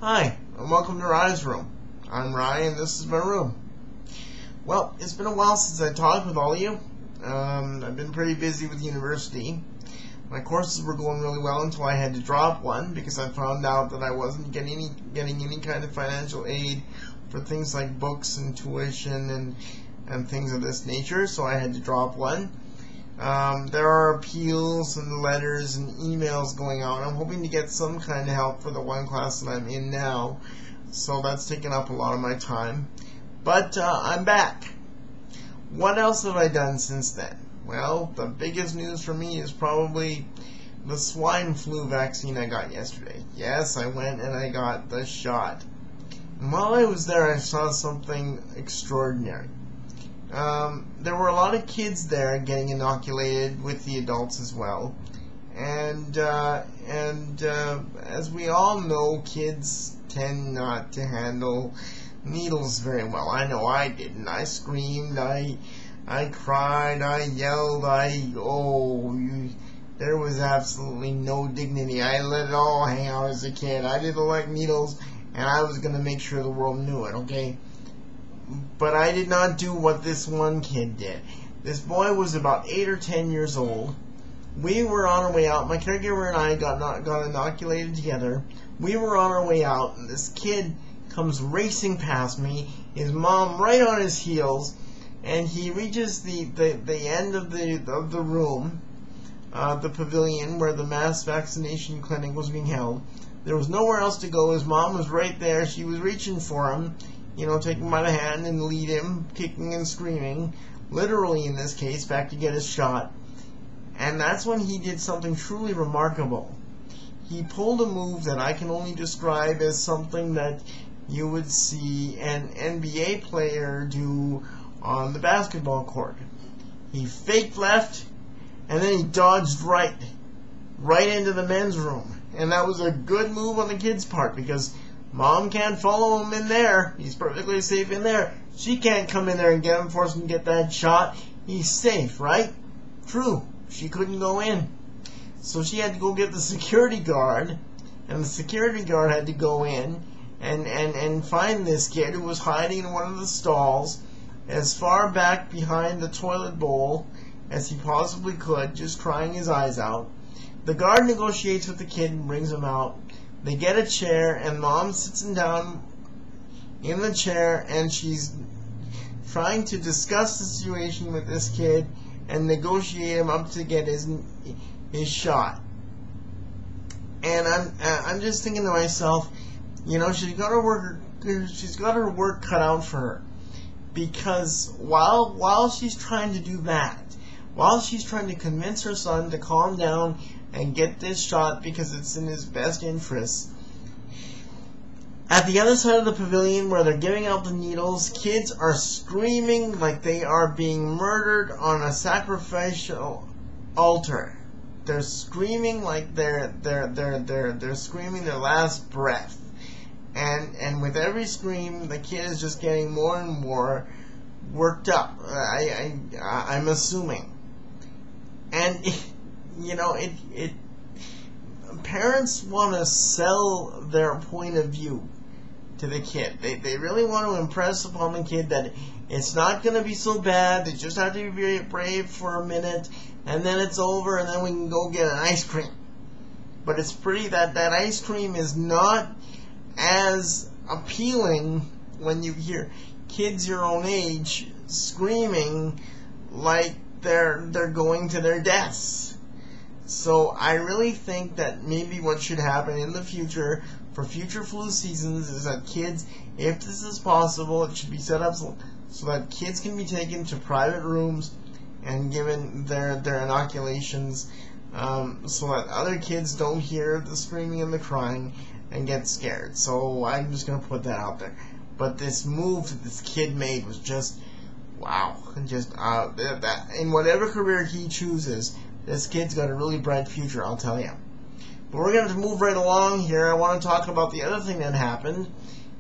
Hi, and welcome to Rye's Room. I'm Rye, and this is my room. Well, it's been a while since I talked with all of you. I've been pretty busy with university. My courses were going really well until I had to drop one because I found out that I wasn't getting any kind of financial aid for things like books and tuition and things of this nature, so I had to drop one. There are appeals and letters and emails going out. I'm hoping to get some kind of help for the one class that I'm in now, so that's taken up a lot of my time. But I'm back. What else have I done since then? Well, the biggest news for me is probably the swine flu vaccine I got yesterday. Yes, I went and I got the shot. And while I was there, I saw something extraordinary. There were a lot of kids there getting inoculated with the adults as well. And as we all know, kids tend not to handle needles very well. I know I didn't. I screamed, I cried, I yelled, there was absolutely no dignity. I let it all hang out as a kid. I didn't like needles, and I was going to make sure the world knew it, okay? But I did not do what this one kid did. This boy was about 8 or 10 years old. We were on our way out. My caregiver and I got inoculated together. We were on our way out, and this kid comes racing past me, his mom right on his heels, and he reaches the end of the room, the pavilion where the mass vaccination clinic was being held. There was nowhere else to go. His mom was right there. She was reaching for him, taking him by the hand and lead him, kicking and screaming, literally in this case, back to get his shot. And that's when he did something truly remarkable. He pulled a move that I can only describe as something that you would see an NBA player do on the basketball court. He faked left, and then he dodged right into the men's room. And that was a good move on the kid's part, because Mom can't follow him in there. He's perfectly safe in there. She can't come in there and get him, force him to get that shot. He's safe, right? True. She couldn't go in. So she had to go get the security guard, and the security guard had to go in and find this kid who was hiding in one of the stalls as far back behind the toilet bowl as he possibly could, just crying his eyes out. The guard negotiates with the kid and brings him out. They get a chair, and Mom sits him down in the chair, and she's trying to discuss the situation with this kid and negotiate him up to get his shot. And I'm just thinking to myself, she's got her work cut out for her, because while she's trying to do that, while she's trying to convince her son to calm down and get this shot because it's in his best interest, at the other side of the pavilion where they're giving out the needles, kids are screaming like they are being murdered on a sacrificial altar. They're screaming like they're screaming their last breath. And with every scream, the kid is just getting more and more worked up. I'm assuming. And parents want to sell their point of view to the kid. They really want to impress upon the kid that it's not going to be so bad. They just have to be very brave for a minute, and then it's over, and then we can go get an ice cream. But it's pretty that ice cream is not as appealing when you hear kids your own age screaming like they're going to their deaths. So I really think that maybe what should happen in the future for future flu seasons is that kids, if this is possible, it should be set up so that kids can be taken to private rooms and given their inoculations, so that other kids don't hear the screaming and the crying and get scared. So I'm just going to put that out there. But this move that this kid made was just wow. Just that in whatever career he chooses, this kid's got a really bright future, I'll tell you. But we're going to move right along here. I want to talk about the other thing that happened.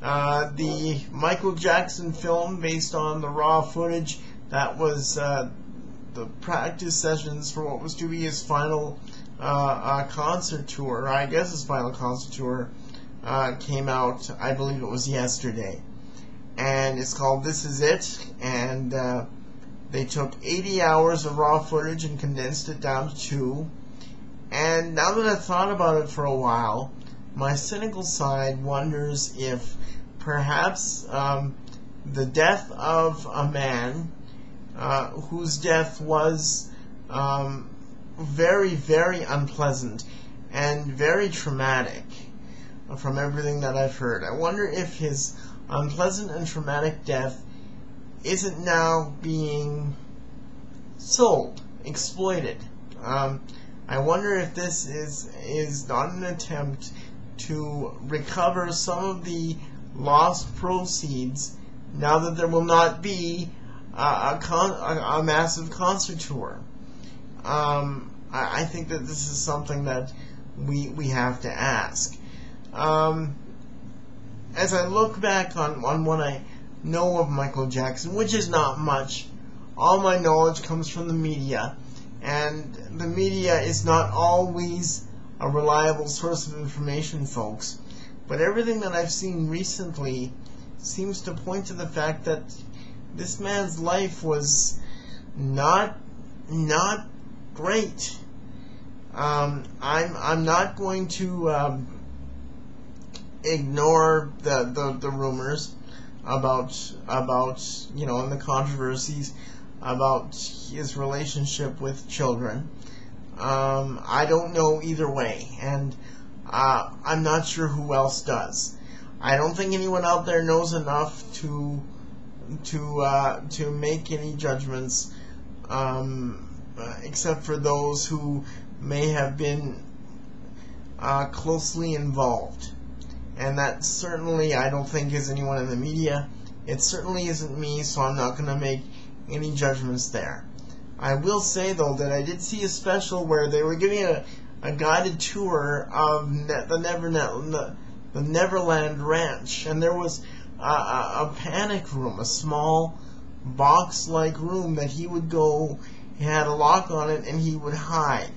The Michael Jackson film, based on the raw footage that was the practice sessions for what was to be his final concert tour, I guess his final concert tour, came out, I believe it was yesterday. And it's called This Is It, and they took 80 hours of raw footage and condensed it down to 2. And now that I've thought about it for a while, my cynical side wonders if perhaps the death of a man whose death was very, very unpleasant and very traumatic from everything that I've heard. I wonder if his unpleasant and traumatic death isn't now being sold, exploited. I wonder if this is not an attempt to recover some of the lost proceeds now that there will not be a massive concert tour. I think that this is something that we have to ask. As I look back on what I know of Michael Jackson, which is not much, all my knowledge comes from the media, and the media is not always a reliable source of information, folks. But everything that I've seen recently seems to point to the fact that this man's life was not great. I'm not going to ignore the rumors about and the controversies about his relationship with children. I don't know either way, and I'm not sure who else does. I don't think anyone out there knows enough to make any judgments, except for those who may have been closely involved. And that certainly, I don't think, is anyone in the media. It certainly isn't me, so I'm not going to make any judgments there. I will say, though, that I did see a special where they were giving a guided tour of the Neverland Ranch, and there was a panic room, a small box-like room that he would go. He had a lock on it, and he would hide.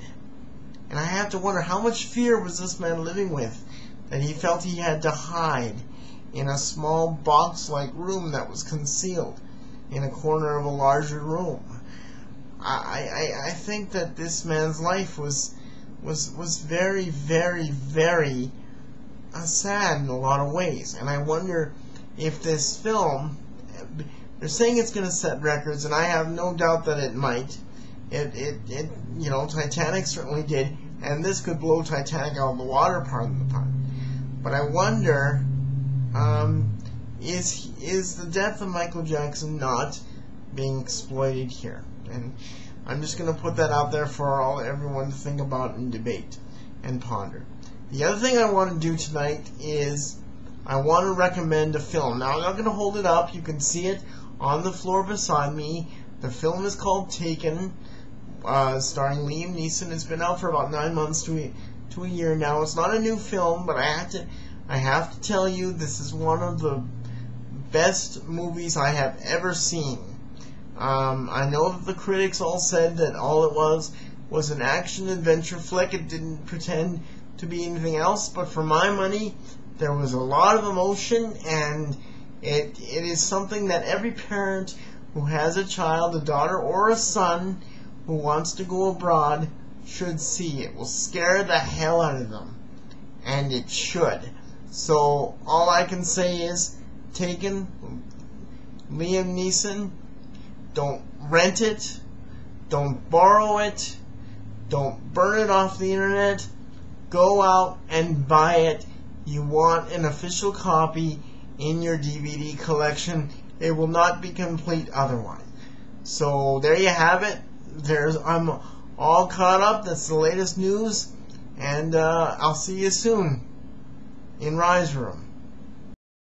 And I have to wonder, how much fear was this man living with, that he felt he had to hide in a small box-like room that was concealed in a corner of a larger room. I think that this man's life was very, very, very sad in a lot of ways. And I wonder if this film, they're saying it's going to set records, and I have no doubt that it might. Titanic certainly did, and this could blow Titanic out of the water, pardon the pun. But I wonder, is the death of Michael Jackson not being exploited here? And I'm just going to put that out there for everyone to think about and debate and ponder. The other thing I want to do tonight is I want to recommend a film. Now, I'm not going to hold it up. You can see it on the floor beside me. The film is called Taken, starring Liam Neeson. It's been out for about 9 months to a year now. It's not a new film, but I have to tell you, this is one of the best movies I have ever seen. I know that the critics all said that all it was an action-adventure flick. It didn't pretend to be anything else, but for my money, there was a lot of emotion, and it is something that every parent who has a child, a daughter or a son, who wants to go abroad should see. It will scare the hell out of them, and it should. So all I can say is, Taken, Liam Neeson. Don't rent it, don't borrow it, don't burn it off the internet. Go out and buy it. You want an official copy in your DVD collection. It will not be complete otherwise. So there you have it. I'm all caught up. That's the latest news, and I'll see you soon in Rise Room.